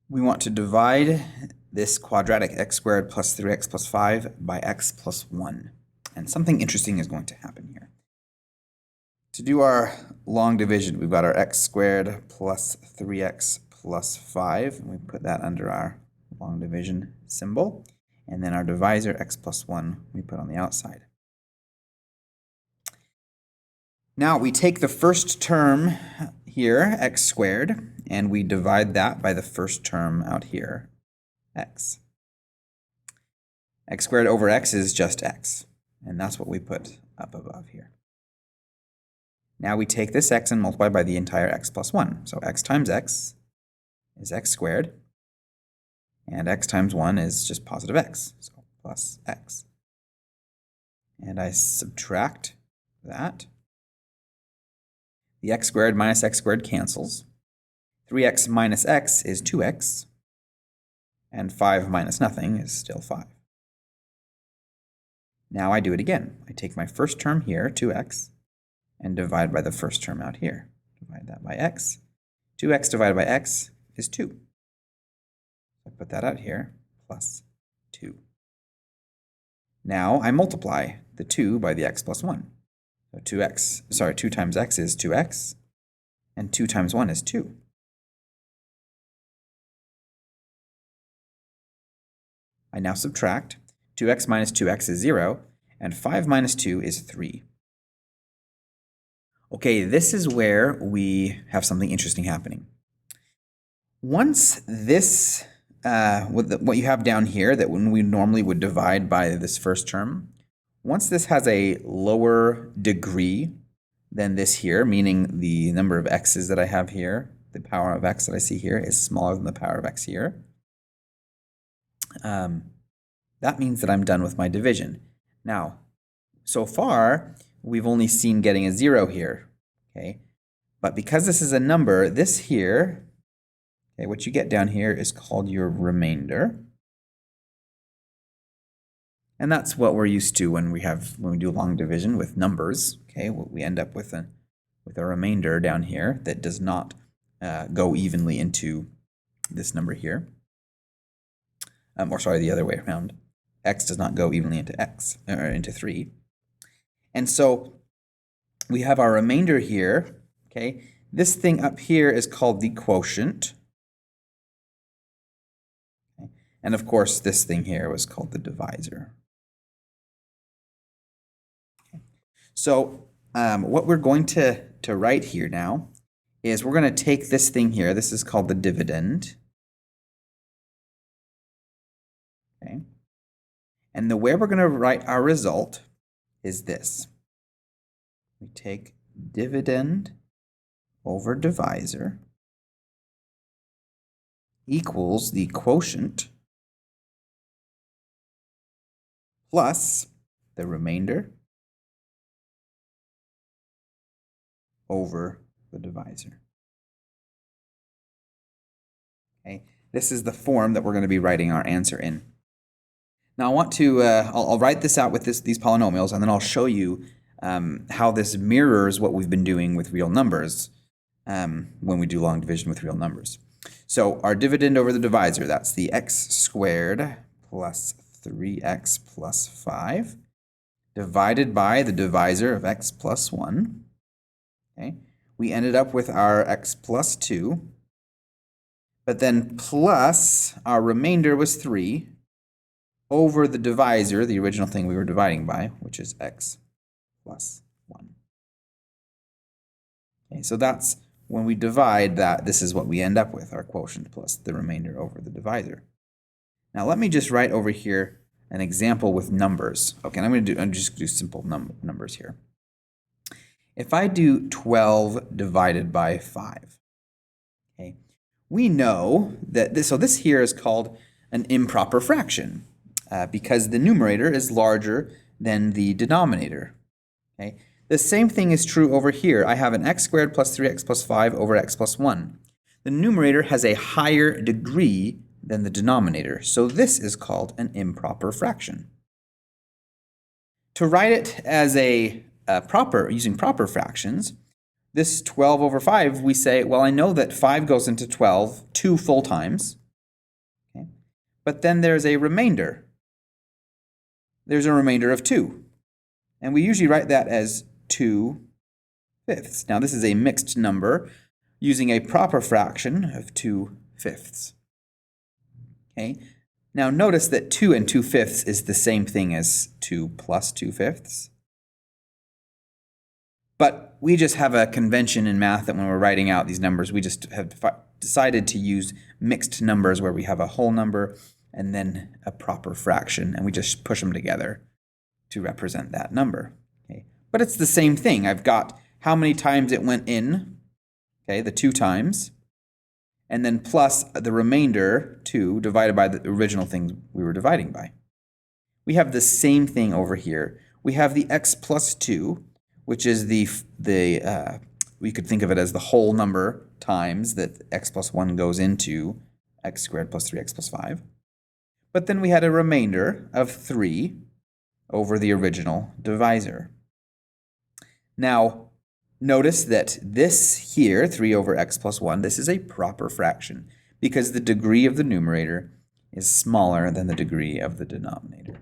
We want to divide this quadratic x squared plus 3x plus 5 by x plus 1. And something interesting is going to happen here. To do our long division, we've got our x squared plus 3x plus 5. And we put that under our long division symbol. And then our divisor, x plus 1, we put on the outside. Now we take the first term here, x squared, and we divide that by the first term out here, x. X squared over x is just x, and that's what we put up above here. Now we take this x and multiply by the entire x plus 1. So x times x is x squared, and x times 1 is just positive x, so plus x. And I subtract that. The x squared minus x squared cancels. 3x minus x is 2x, and 5 minus nothing is still 5. Now I do it again. I take my first term here, 2x, and divide by the first term out here. Divide that by x. 2x divided by x is 2. I put that out here, plus 2. Now I multiply the 2 by the x plus 1. So 2 times x is 2x, and 2 times 1 is 2. I now subtract. 2x minus 2x is 0, and 5 minus 2 is 3. Okay, this is where we have something interesting happening. Once this, what you have down here, that when we normally would divide by this first term, once this has a lower degree than this here, meaning the number of x's that I have here, the power of x that I see here is smaller than the power of x here, that means that I'm done with my division. Now, so far, we've only seen getting a 0 here, okay? But because this is a number, this here, okay, what you get down here is called your remainder. And that's what we're used to when we do long division with numbers. Okay, we end up with a remainder down here that does not go evenly into this number here. Or sorry, the other way around. X does not go evenly into x or into 3. And so we have our remainder here. Okay, this thing up here is called the quotient. Okay. And of course, this thing here was called the divisor. So what we're going to write here now is we're going to take this thing here. This is called the dividend. Okay. And the way we're going to write our result is this. We take dividend over divisor equals the quotient plus the remainder over the divisor. Okay, this is the form that we're going to be writing our answer in. Now I want to, I'll write this out with these polynomials, and then I'll show you how this mirrors what we've been doing with real numbers when we do long division with real numbers. So our dividend over the divisor, that's the x squared plus 3x plus 5 divided by the divisor of x plus 1. Okay. We ended up with our x plus 2, but then plus our remainder was 3 over the divisor, the original thing we were dividing by, which is x plus 1. Okay, so that's when we divide that, this is what we end up with, our quotient plus the remainder over the divisor. Now let me just write over here an example with numbers. Okay, I'm just going to do simple numbers here. If I do 12 divided by 5, okay, we know that this here is called an improper fraction because the numerator is larger than the denominator. Okay, the same thing is true over here. I have an x squared plus 3x plus 5 over x plus 1. The numerator has a higher degree than the denominator, so this is called an improper fraction. To write it as using proper fractions, this 12 over 5, we say, well, I know that 5 goes into 12 2 full times, but then there's a remainder. There's a remainder of 2. And we usually write that as 2/5. Now this is a mixed number using a proper fraction of 2/5. Okay. Now notice that 2 and 2/5 is the same thing as 2 plus 2/5. But we just have a convention in math that when we're writing out these numbers, we just have decided to use mixed numbers where we have a whole number and then a proper fraction, and we just push them together to represent that number. Okay. But it's the same thing. I've got how many times it went in, okay, the 2 times, and then plus the remainder, 2, divided by the original thing we were dividing by. We have the same thing over here. We have the x plus 2, which is we could think of it as the whole number times that x plus 1 goes into x squared plus 3x plus 5. But then we had a remainder of 3 over the original divisor. Now, notice that this here, 3 over x plus 1, this is a proper fraction because the degree of the numerator is smaller than the degree of the denominator.